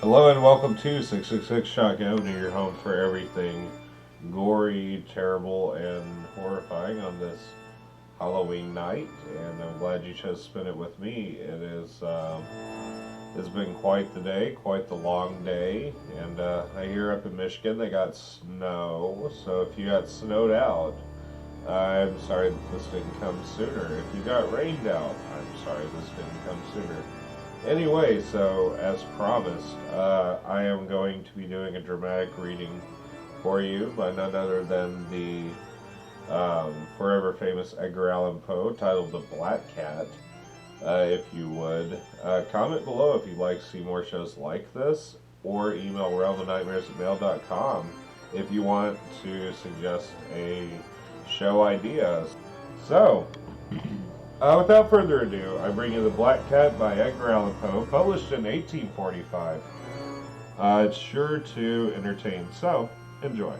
Hello and welcome to 666 Shock Avenue, your home for everything gory, terrible, and horrifying on this Halloween night. And I'm glad you chose to spend it with me. It's been quite the day, quite the long day. And I hear up in Michigan they got snow. So if you got snowed out, I'm sorry that this didn't come sooner. If you got rained out, I'm sorry this didn't come sooner. Anyway, so as promised, I am going to be doing a dramatic reading for you by none other than the forever famous Edgar Allan Poe, titled The Black Cat. If you would, comment below if you'd like to see more shows like this, or email realmthenightmares@mail.com if you want to suggest a show idea. So, without further ado, I bring you The Black Cat by Edgar Allan Poe, published in 1845. It's sure to entertain, so enjoy.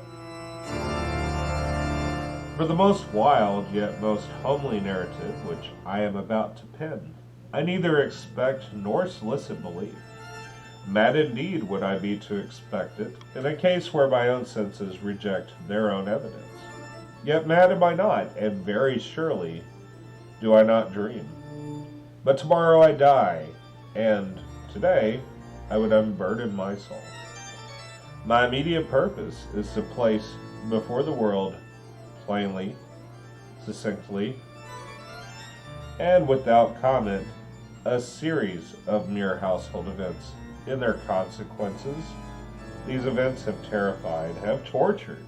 For the most wild yet most homely narrative which I am about to pen, I neither expect nor solicit belief. Mad indeed would I be to expect it, in a case where my own senses reject their own evidence. Yet mad am I not, and very surely do I not dream. But tomorrow I die, and today I would unburden my soul. My immediate purpose is to place before the world, plainly, succinctly, and without comment, a series of mere household events. In their consequences, these events have terrified, have tortured,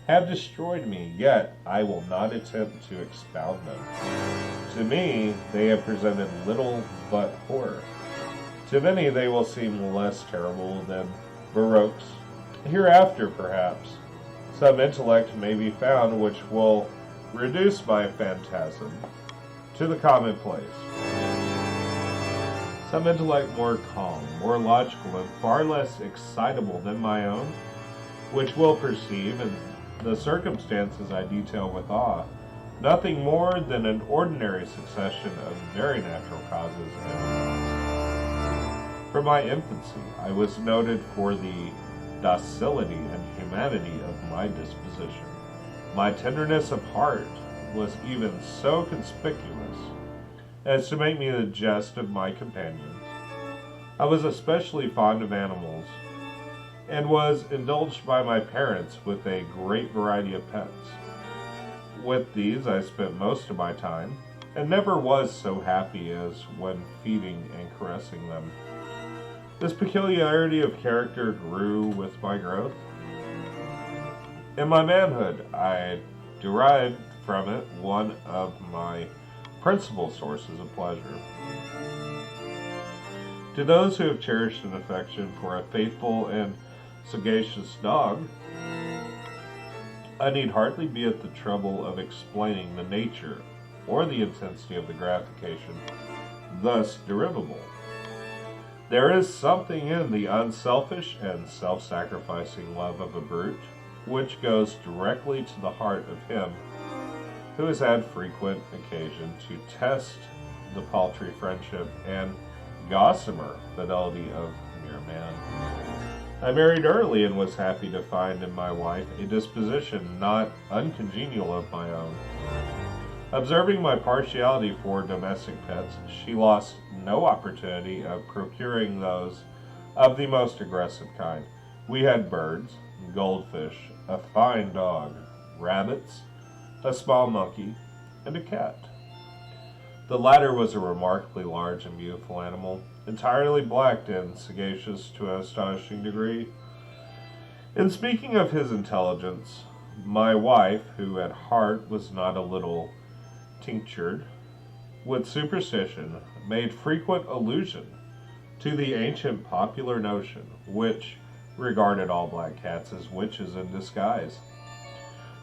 have destroyed me, yet I will not attempt to expound them. To me, they have presented little but horror. To many, they will seem less terrible than Baroque's. Hereafter, perhaps, some intellect may be found which will reduce my phantasm to the commonplace. Some intellect more calm, more logical, and far less excitable than my own, which will perceive, in the circumstances I detail with awe, nothing more than an ordinary succession of very natural causes and effects. From my infancy, I was noted for the docility and humanity of my disposition. My tenderness of heart was even so conspicuous as to make me the jest of my companions. I was especially fond of animals, and was indulged by my parents with a great variety of pets. With these I spent most of my time, and never was so happy as when feeding and caressing them. This peculiarity of character grew with my growth. In my manhood, I derived from it one of my principal sources of pleasure. To those who have cherished an affection for a faithful and sagacious dog, I need hardly be at the trouble of explaining the nature or the intensity of the gratification thus derivable. There is something in the unselfish and self-sacrificing love of a brute which goes directly to the heart of him who has had frequent occasion to test the paltry friendship and gossamer fidelity of mere man. I married early and was happy to find in my wife a disposition not uncongenial of my own. Observing my partiality for domestic pets, she lost no opportunity of procuring those of the most aggressive kind. We had birds, goldfish, a fine dog, rabbits, a small monkey, and a cat. The latter was a remarkably large and beautiful animal, entirely black and sagacious to an astonishing degree. In speaking of his intelligence, my wife, who at heart was not a little tinctured with superstition, made frequent allusion to the ancient popular notion, which regarded all black cats as witches in disguise.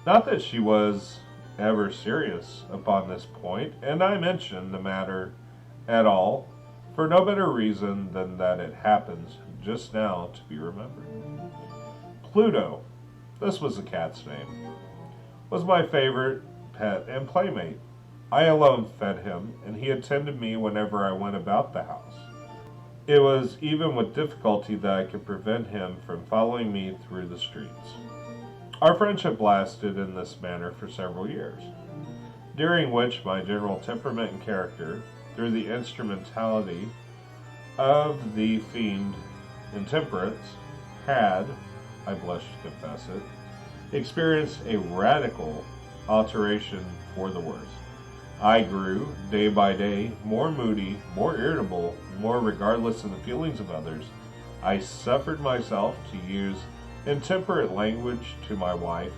Not that she was ever serious upon this point, and I mention the matter at all for no better reason than that it happens just now to be remembered. Pluto, this was the cat's name, was my favorite pet and playmate. I alone fed him, and he attended me whenever I went about the house. It was even with difficulty that I could prevent him from following me through the streets. Our friendship lasted in this manner for several years, during which my general temperament and character, through the instrumentality of the fiend intemperance, had, I blush to confess it, experienced a radical alteration for the worse. I grew, day by day, more moody, more irritable, more regardless of the feelings of others. I suffered myself to use intemperate language to my wife.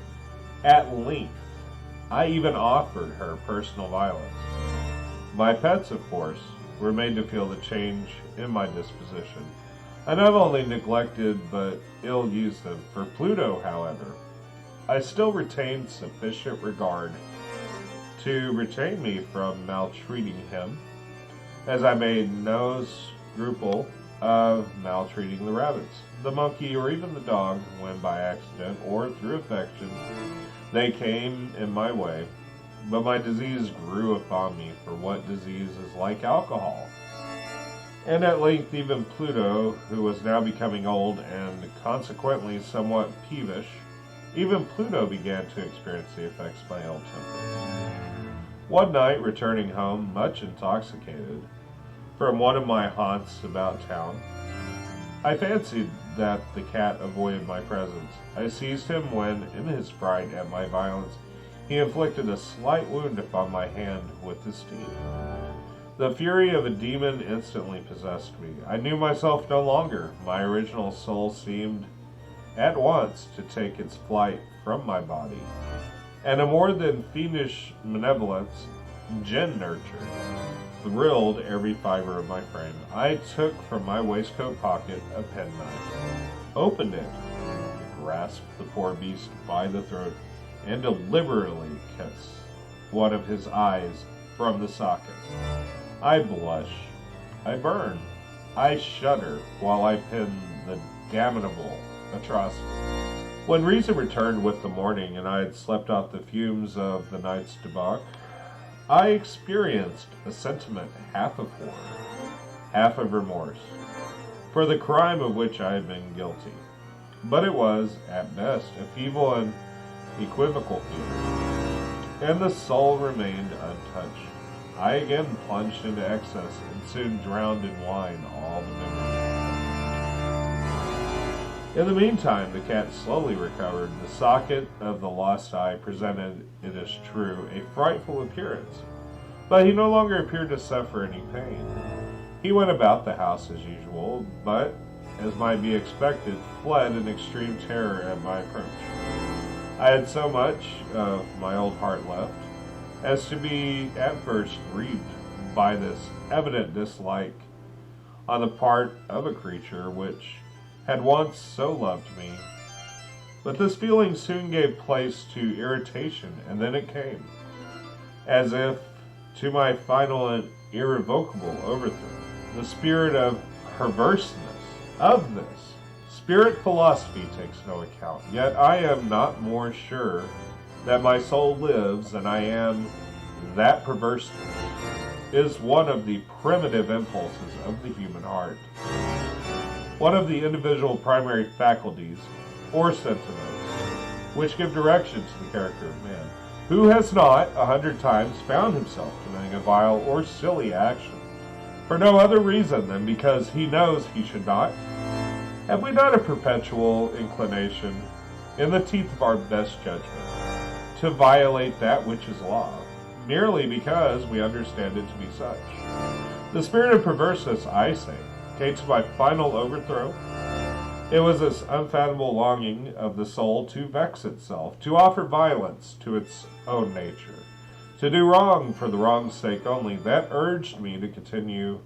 At length, I even offered her personal violence. My pets, of course, were made to feel the change in my disposition. I not only neglected but ill-used them. For Pluto, however, I still retained sufficient regard to retain me from maltreating him, as I made no scruple of maltreating the rabbits, the monkey, or even the dog, when by accident or through affection they came in my way. But my disease grew upon me, for what disease is like alcohol? And at length even Pluto, who was now becoming old and consequently somewhat peevish, even Pluto began to experience the effects of my ill temper. One night, returning home much intoxicated from one of my haunts about town, I fancied that the cat avoided my presence. I seized him when, in his fright at my violence, he inflicted a slight wound upon my hand with his teeth. The fury of a demon instantly possessed me. I knew myself no longer. My original soul seemed at once to take its flight from my body, and a more than fiendish malevolence, gin nurture, thrilled every fiber of my frame. I took from my waistcoat pocket a penknife, opened it, grasped the poor beast by the throat, and deliberately cut one of his eyes from the socket. I blush, I burn, I shudder while I pen the damnable atrocity. When reason returned with the morning and I had slept off the fumes of the night's debauch, I experienced a sentiment half of horror, half of remorse, for the crime of which I had been guilty. But it was, at best, a feeble and equivocal feeling, and the soul remained untouched. I again plunged into excess and soon drowned in wine all the memories. In the meantime, the cat slowly recovered. The socket of the lost eye presented, it is true, a frightful appearance, but he no longer appeared to suffer any pain. He went about the house as usual, but, as might be expected, fled in extreme terror at my approach. I had so much of my old heart left as to be at first grieved by this evident dislike on the part of a creature which had once so loved me. But this feeling soon gave place to irritation, and then it came, as if to my final and irrevocable overthrow, the spirit of perverseness. Of this, spirit philosophy takes no account, yet I am not more sure that my soul lives than I am that perverseness is one of the primitive impulses of the human heart, one of the individual primary faculties or sentiments which give direction to the character of man. Who has not 100 times found himself committing a vile or silly action for no other reason than because he knows he should not? Have we not a perpetual inclination, in the teeth of our best judgment, to violate that which is law, merely because we understand it to be such? The spirit of perverseness, I say, came to my final overthrow. It was this unfathomable longing of the soul to vex itself, to offer violence to its own nature, to do wrong for the wrong's sake only, that urged me to continue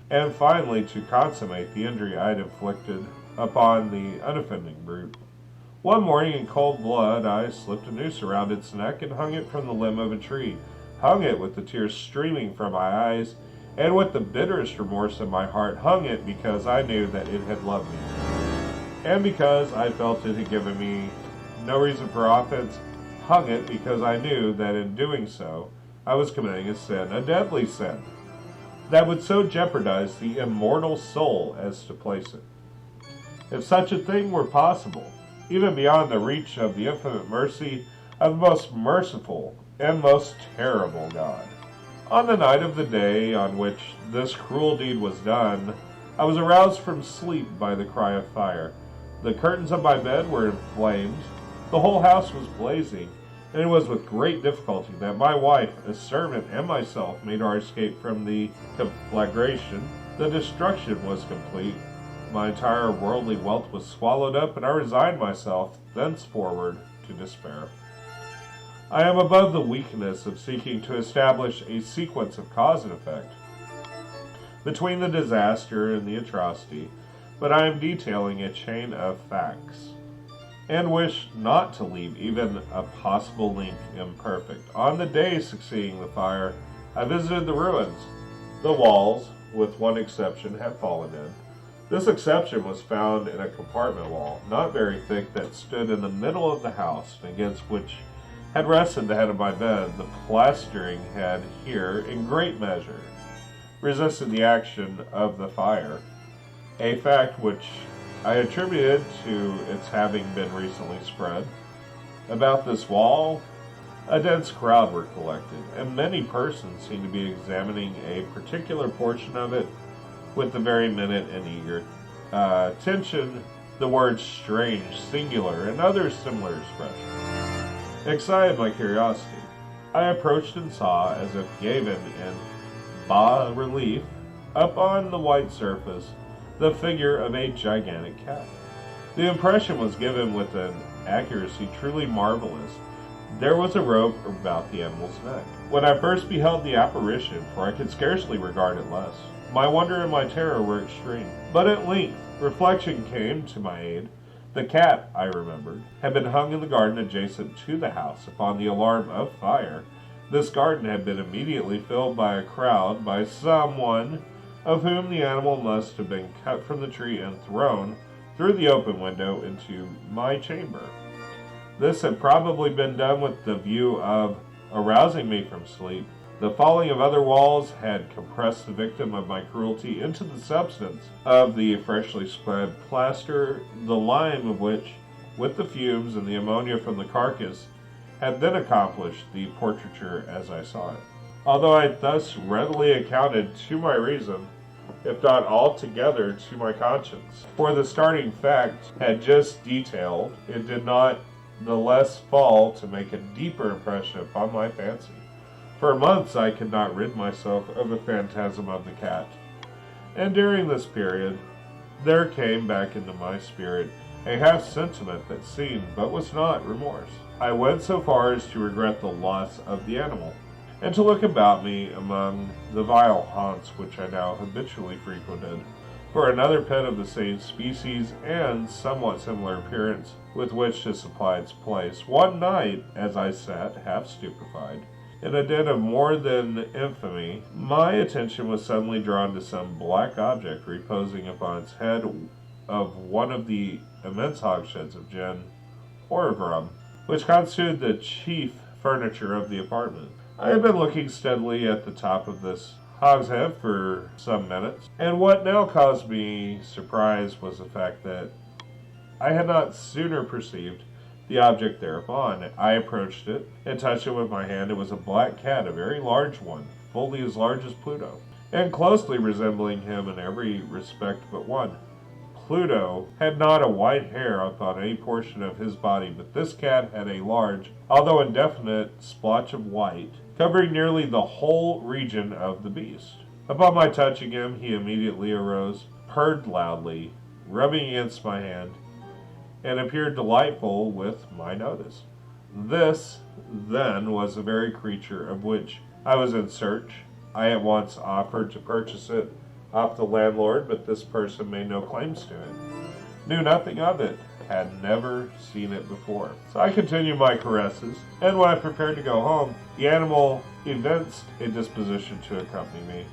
and finally to consummate the injury I had inflicted upon the unoffending brute. One morning in cold blood I slipped a noose around its neck and hung it from the limb of a tree, hung it with the tears streaming from my eyes, and with the bitterest remorse in my heart, hung it because I knew that it had loved me, and because I felt it had given me no reason for offense, hung it because I knew that in doing so I was committing a sin, a deadly sin, that would so jeopardize the immortal soul as to place it. If such a thing were possible, even beyond the reach of the infinite mercy of the most merciful and most terrible God. On the night of the day on which this cruel deed was done, I was aroused from sleep by the cry of fire. The curtains of my bed were in flames, the whole house was blazing, and it was with great difficulty that my wife, a servant, and myself made our escape from the conflagration. The destruction was complete. My entire worldly wealth was swallowed up, and I resigned myself thenceforward to despair. I am above the weakness of seeking to establish a sequence of cause and effect between the disaster and the atrocity, but I am detailing a chain of facts, and wish not to leave even a possible link imperfect. On the day succeeding the fire, I visited the ruins. The walls, with one exception, had fallen in. This exception was found in a compartment wall, not very thick, that stood in the middle of the house, against which had rested the head of my bed. The plastering had here, in great measure, resisted the action of the fire, a fact which I attributed to its having been recently spread. About this wall, a dense crowd were collected, and many persons seemed to be examining a particular portion of it with the very minute and eager attention. The words strange, singular, and other similar expressions excited my curiosity. I approached and saw, as if given in bas relief, up on the white surface, the figure of a gigantic cat. The impression was given with an accuracy truly marvelous. There was a rope about the animal's neck. When I first beheld the apparition, for I could scarcely regard it less, my wonder and my terror were extreme. But at length, reflection came to my aid. The cat, I remembered, had been hung in the garden adjacent to the house upon the alarm of fire. This garden had been immediately filled by a crowd, by someone of whom the animal must have been cut from the tree and thrown through the open window into my chamber. This had probably been done with the view of arousing me from sleep. The falling of other walls had compressed the victim of my cruelty into the substance of the freshly spread plaster, the lime of which, with the fumes and the ammonia from the carcass, had then accomplished the portraiture as I saw it. Although I thus readily accounted to my reason, if not altogether to my conscience, for the starting fact had just detailed, it did not the less fall to make a deeper impression upon my fancy. For months I could not rid myself of the phantasm of the cat, and during this period there came back into my spirit a half-sentiment that seemed, but was not, remorse. I went so far as to regret the loss of the animal, and to look about me among the vile haunts which I now habitually frequented, for another pet of the same species and somewhat similar appearance with which to supply its place. One night, as I sat, half stupefied, in a den of more than infamy, my attention was suddenly drawn to some black object reposing upon its head of one of the immense hogsheads of gin or of rum, which constituted the chief furniture of the apartment. I had been looking steadily at the top of this hogshead for some minutes, and what now caused me surprise was the fact that I had not sooner perceived the object thereupon. I approached it and touched it with my hand. It was a black cat, a very large one, fully as large as Pluto, and closely resembling him in every respect but one. Pluto had not a white hair upon any portion of his body, but this cat had a large, although indefinite, splotch of white, covering nearly the whole region of the beast. Upon my touching him, he immediately arose, purred loudly, rubbing against my hand, and appeared delightful with my notice. This, then, was the very creature of which I was in search. I at once offered to purchase it off the landlord, but this person made no claims to it, knew nothing of it, had never seen it before. So I continued my caresses, and when I prepared to go home, the animal evinced a disposition to accompany me.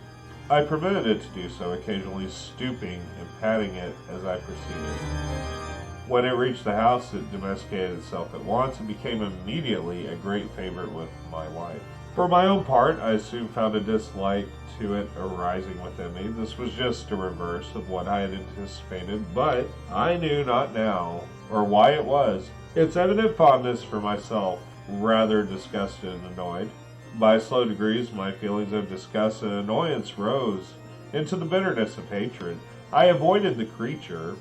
I permitted it to do so, occasionally stooping and patting it as I proceeded. When it reached the house, it domesticated itself at once and became immediately a great favorite with my wife. For my own part, I soon found a dislike to it arising within me. This was just a reverse of what I had anticipated, but I knew not now, or why it was. Its evident fondness for myself rather disgusted and annoyed. By slow degrees, my feelings of disgust and annoyance rose into the bitterness of hatred. I avoided the creature,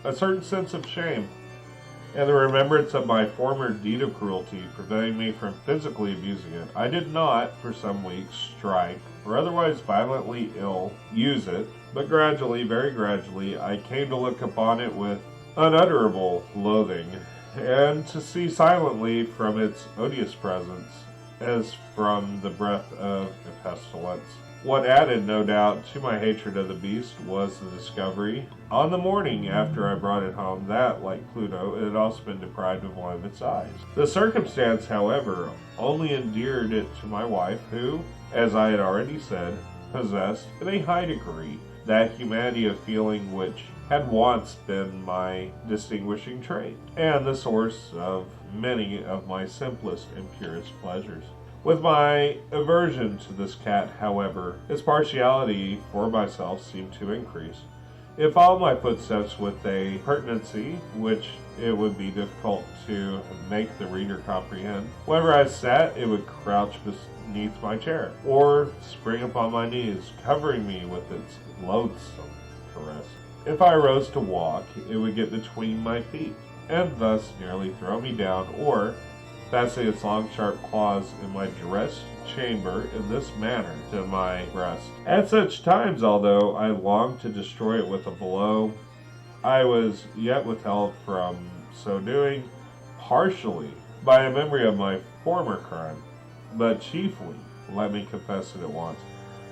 a certain sense of shame, and the remembrance of my former deed of cruelty preventing me from physically abusing it. I did not, for some weeks, strike, or otherwise violently use it, but gradually, very gradually, I came to look upon it with unutterable loathing, and to see silently from its odious presence, as from the breath of a pestilence. What added, no doubt, to my hatred of the beast was the discovery, on the morning after I brought it home, that, like Pluto, it had also been deprived of one of its eyes. The circumstance, however, only endeared it to my wife, who, as I had already said, possessed, in a high degree, that humanity of feeling which had once been my distinguishing trait, and the source of many of my simplest and purest pleasures. With my aversion to this cat, however, its partiality for myself seemed to increase. It followed my footsteps with a pertinency which it would be difficult to make the reader comprehend. Whenever I sat, it would crouch beneath my chair, or spring upon my knees, covering me with its loathsome caress. If I rose to walk, it would get between my feet, and thus nearly throw me down, or fastening its long sharp claws in my dress chamber in this manner to my breast. At such times, although I longed to destroy it with a blow, I was yet withheld from so doing, partially by a memory of my former crime, but chiefly, let me confess it at once,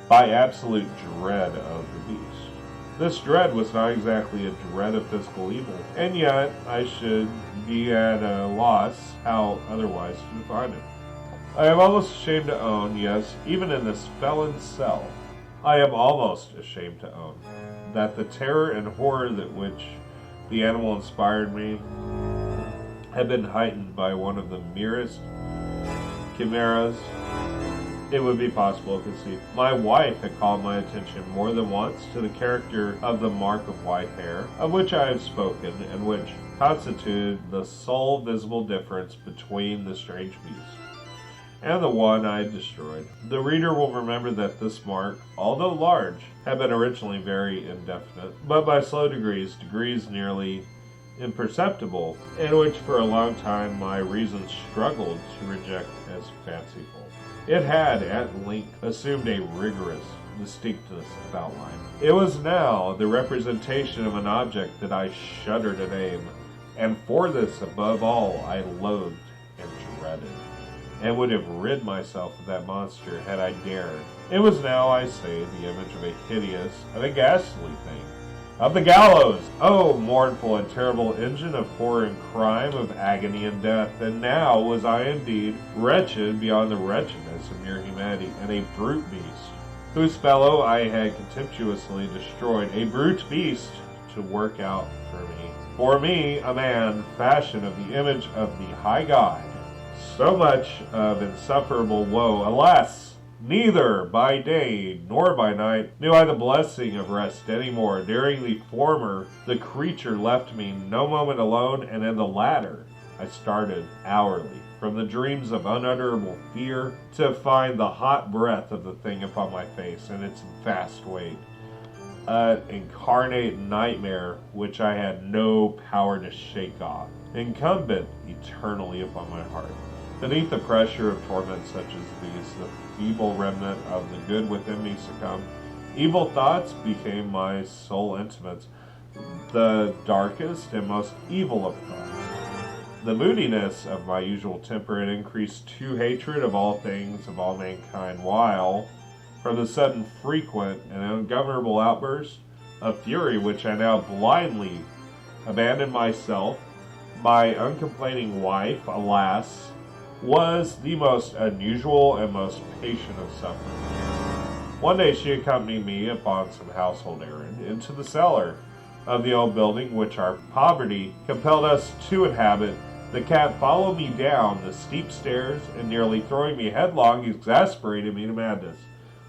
by absolute dread of the beast. This dread was not exactly a dread of physical evil, and yet I should be at a loss how otherwise to define it. I am almost ashamed to own, yes, even in this felon's cell, I am almost ashamed to own, that the terror and horror that which the animal inspired me had been heightened by one of the merest chimeras it would be possible to conceive. My wife had called my attention more than once to the character of the mark of white hair, of which I have spoken, and which constituted the sole visible difference between the strange beast and the one I had destroyed. The reader will remember that this mark, although large, had been originally very indefinite, but by slow degrees nearly imperceptible, and which for a long time my reason struggled to reject as fanciful. It had, at length, assumed a rigorous distinctness of outline. It was now the representation of an object that I shuddered at name, and for this, above all, I loathed and dreaded, and would have rid myself of that monster had I dared. It was now, I say, the image of a hideous, of a ghastly thing, of the gallows! Oh, mournful and terrible engine of horror and crime, of agony and death! And now was I indeed wretched beyond the wretchedness of mere humanity, and a brute beast, whose fellow I had contemptuously destroyed, a brute beast to work out for me, a man fashioned of the image of the high God. So much of insufferable woe, alas! Neither by day nor by night knew I the blessing of rest any more. During the former, the creature left me no moment alone, and in the latter, I started hourly from the dreams of unutterable fear to find the hot breath of the thing upon my face and its vast weight. An incarnate nightmare which I had no power to shake off, incumbent eternally upon my heart. Beneath the pressure of torments such as these, the feeble remnant of the good within me succumbed. Evil thoughts became my sole intimates, the darkest and most evil of thoughts. The moodiness of my usual temper had increased to hatred of all things, of all mankind, while, from the sudden, frequent, and ungovernable outbursts of fury which I now blindly abandoned myself, my uncomplaining wife, alas, was the most unusual and most patient of sufferers. One day she accompanied me upon some household errand into the cellar of the old building which our poverty compelled us to inhabit The cat followed me down the steep stairs and nearly throwing me headlong exasperated me to madness.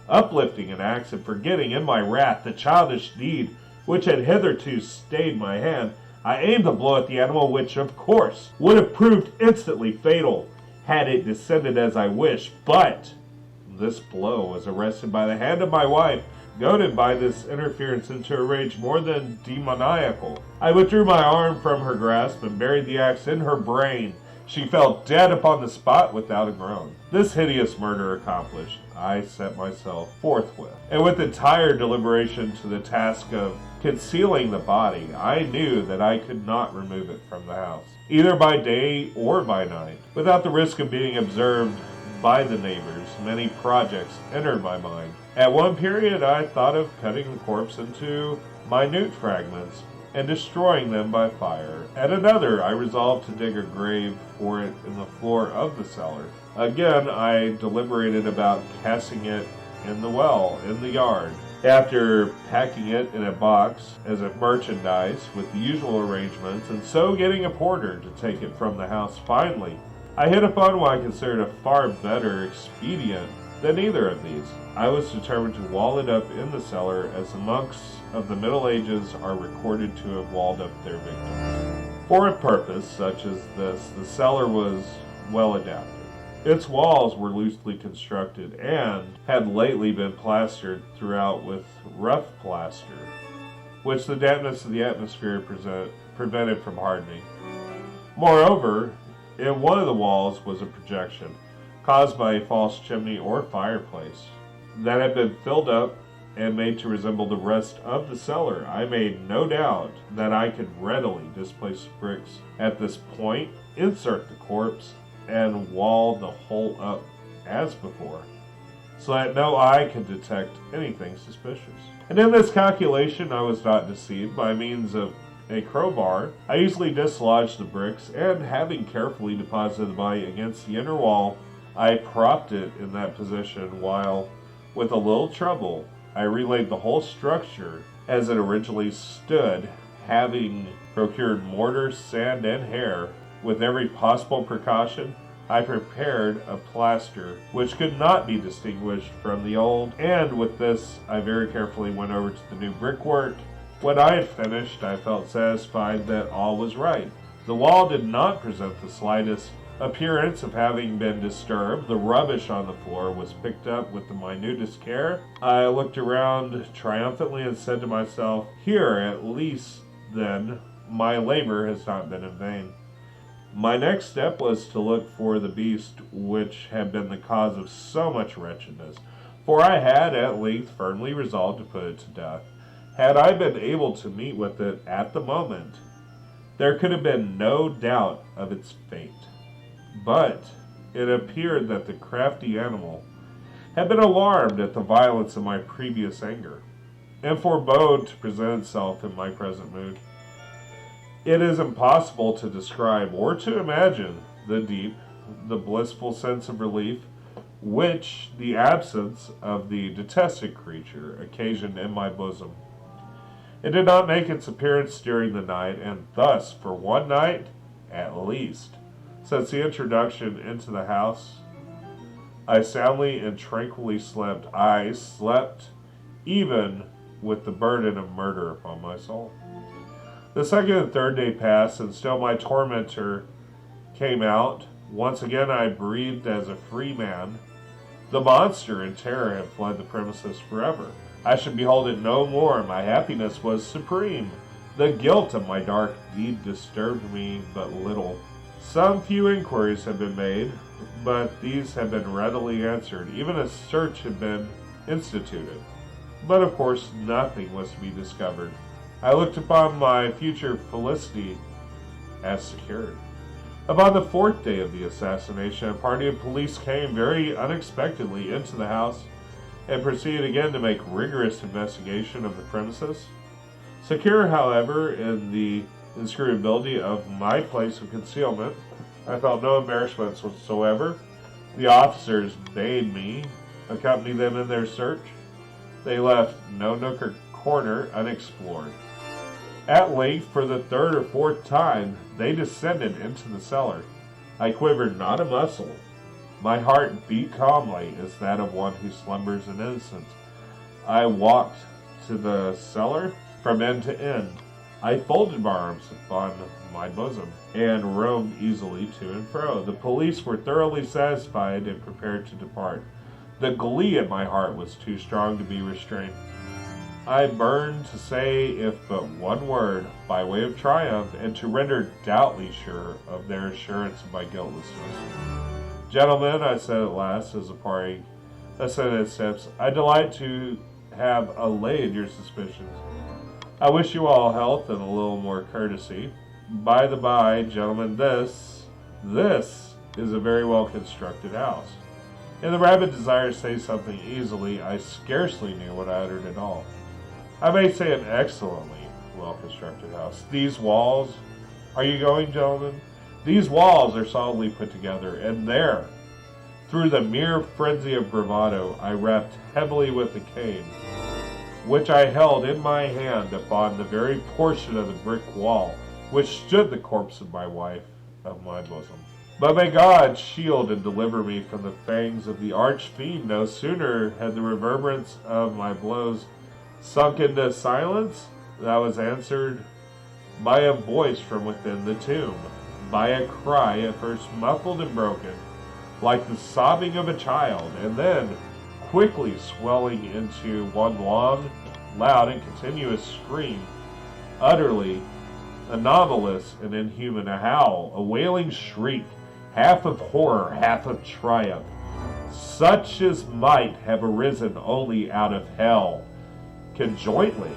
Uplifting an axe and forgetting in my wrath the childish deed which had hitherto stayed my hand, I aimed a blow at the animal which, of course, would have proved instantly fatal had it descended as I wished, but this blow was arrested by the hand of my wife, goaded by this interference into a rage more than demoniacal. I withdrew my arm from her grasp and buried the axe in her brain. She fell dead upon the spot without a groan. This hideous murder accomplished, I set myself forthwith, and with entire deliberation, to the task of concealing the body. I knew that I could not remove it from the house, either by day or by night, without the risk of being observed by the neighbors. Many projects entered my mind. At one period I thought of cutting the corpse into minute fragments and destroying them by fire. At another I resolved to dig a grave for it in the floor of the cellar. Again I deliberated about casting it in the well in the yard. After packing it in a box as a merchandise with the usual arrangements, and so getting a porter to take it from the house, finally I hit upon what I considered a far better expedient than either of these. I was determined to wall it up in the cellar, as the monks of the Middle Ages are recorded to have walled up their victims. For a purpose such as this, the cellar was well adapted. Its walls were loosely constructed and had lately been plastered throughout with rough plaster, which the dampness of the atmosphere prevented from hardening. Moreover, in one of the walls was a projection, caused by a false chimney or fireplace, that had been filled up and made to resemble the rest of the cellar. I made no doubt that I could readily displace the bricks at this point, insert the corpse, and wall the whole up as before, so that no eye could detect anything suspicious. And in this calculation I was not deceived. By means of a crowbar, I easily dislodged the bricks, and having carefully deposited the body against the inner wall, I propped it in that position, while, with a little trouble, I relaid the whole structure as it originally stood, having procured mortar, sand, and hair. With every possible precaution, I prepared a plaster which could not be distinguished from the old, and with this I very carefully went over to the new brickwork. When I had finished, I felt satisfied that all was right. The wall did not present the slightest appearance of having been disturbed. The rubbish on the floor was picked up with the minutest care. I looked around triumphantly and said to myself, "Here, at least, then, my labor has not been in vain." My next step was to look for the beast which had been the cause of so much wretchedness, for I had at length firmly resolved to put it to death. Had I been able to meet with it at the moment, there could have been no doubt of its fate. But it appeared that the crafty animal had been alarmed at the violence of my previous anger, and forebode to present itself in my present mood. It is impossible to describe or to imagine the deep, the blissful sense of relief which the absence of the detested creature occasioned in my bosom. It did not make its appearance during the night, and thus, for one night, at least, since the introduction into the house, I soundly and tranquilly slept. I slept even with the burden of murder upon my soul. The second and third day passed, and still my tormentor came out. Once again I breathed as a free man. The monster in terror had fled the premises forever. I should behold it no more. My happiness was supreme. The guilt of my dark deed disturbed me but little. Some few inquiries had been made, but these had been readily answered. Even a search had been instituted, but of course nothing was to be discovered. I looked upon my future felicity as secured. Upon the fourth day of the assassination, a party of police came very unexpectedly into the house and proceeded again to make rigorous investigation of the premises. Secure, however, in the inscrutability of my place of concealment, I felt no embarrassments whatsoever. The officers bade me accompany them in their search. They left no nook or corner unexplored. At length, for the third or fourth time, they descended into the cellar. I quivered not a muscle. My heart beat calmly as that of one who slumbers in innocence. I walked to the cellar from end to end. I folded my arms upon my bosom and roamed easily to and fro. The police were thoroughly satisfied and prepared to depart. The glee in my heart was too strong to be restrained. I burned to say if but one word, by way of triumph, and to render doubly sure of their assurance of my guiltlessness. Gentlemen, I said at last, as the party ascended steps, I delight to have allayed your suspicions. I wish you all health and a little more courtesy. By the by, gentlemen, this is a very well constructed house. In the rapid desire to say something easily, I scarcely knew what I uttered at all. I may say an excellently well-constructed house. These walls, are you going, gentlemen? These walls are solidly put together, and there, through the mere frenzy of bravado, I rapped heavily with the cane, which I held in my hand upon the very portion of the brick wall which stood the corpse of my wife of my bosom. But may God shield and deliver me from the fangs of the arch-fiend. No sooner had the reverberance of my blows sunk into silence, than I was answered by a voice from within the tomb, by a cry at first muffled and broken, like the sobbing of a child, and then quickly swelling into one long, loud, and continuous scream, utterly anomalous and inhuman, a howl, a wailing shriek, half of horror, half of triumph, such as might have arisen only out of hell, conjointly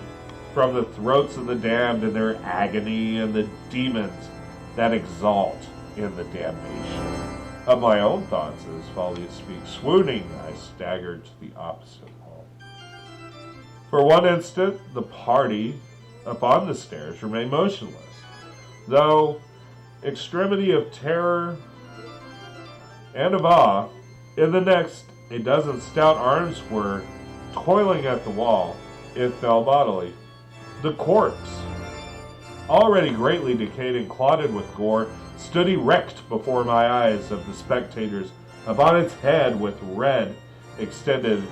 from the throats of the damned in their agony and the demons that exalt in the damnation. Of my own thoughts, as folly speaks, swooning, I staggered to the opposite wall. For one instant, the party upon the stairs remained motionless, though extremity of terror and of awe. In the next, a dozen stout arms were toiling at the wall. It fell bodily. The corpse, already greatly decayed and clotted with gore, stood erect before my eyes of the spectators. Upon its head, with red, extended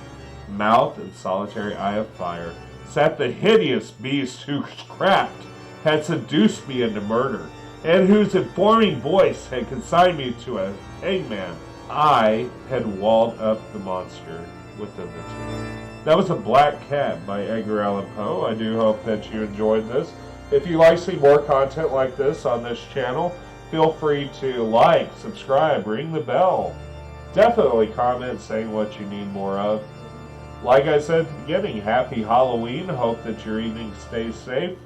mouth and solitary eye of fire, sat the hideous beast whose craft had seduced me into murder, and whose informing voice had consigned me to a hangman. I had walled up the monster within the tomb. That was A Black Cat by Edgar Allan Poe. I do hope that you enjoyed this. If you like to see more content like this on this channel, feel free to like, subscribe, ring the bell. Definitely comment saying what you need more of. Like I said at the beginning, happy Halloween. Hope that your evening stays safe.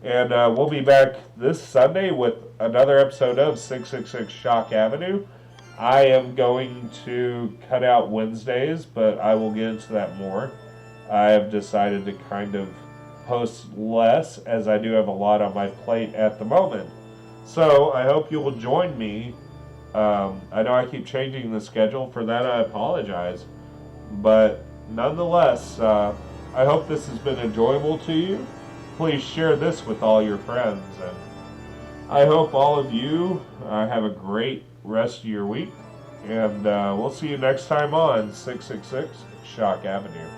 And we'll be back this Sunday with another episode of 666 Shock Avenue. I am going to cut out Wednesdays, but I will get into that more. I have decided to kind of post less, as I do have a lot on my plate at the moment. So I hope you will join me. I know I keep changing the schedule. For that, I apologize. But nonetheless, I hope this has been enjoyable to you. Please share this with all your friends. And I hope all of you have a great rest of your week. And we'll see you next time on 666 Shock Avenue.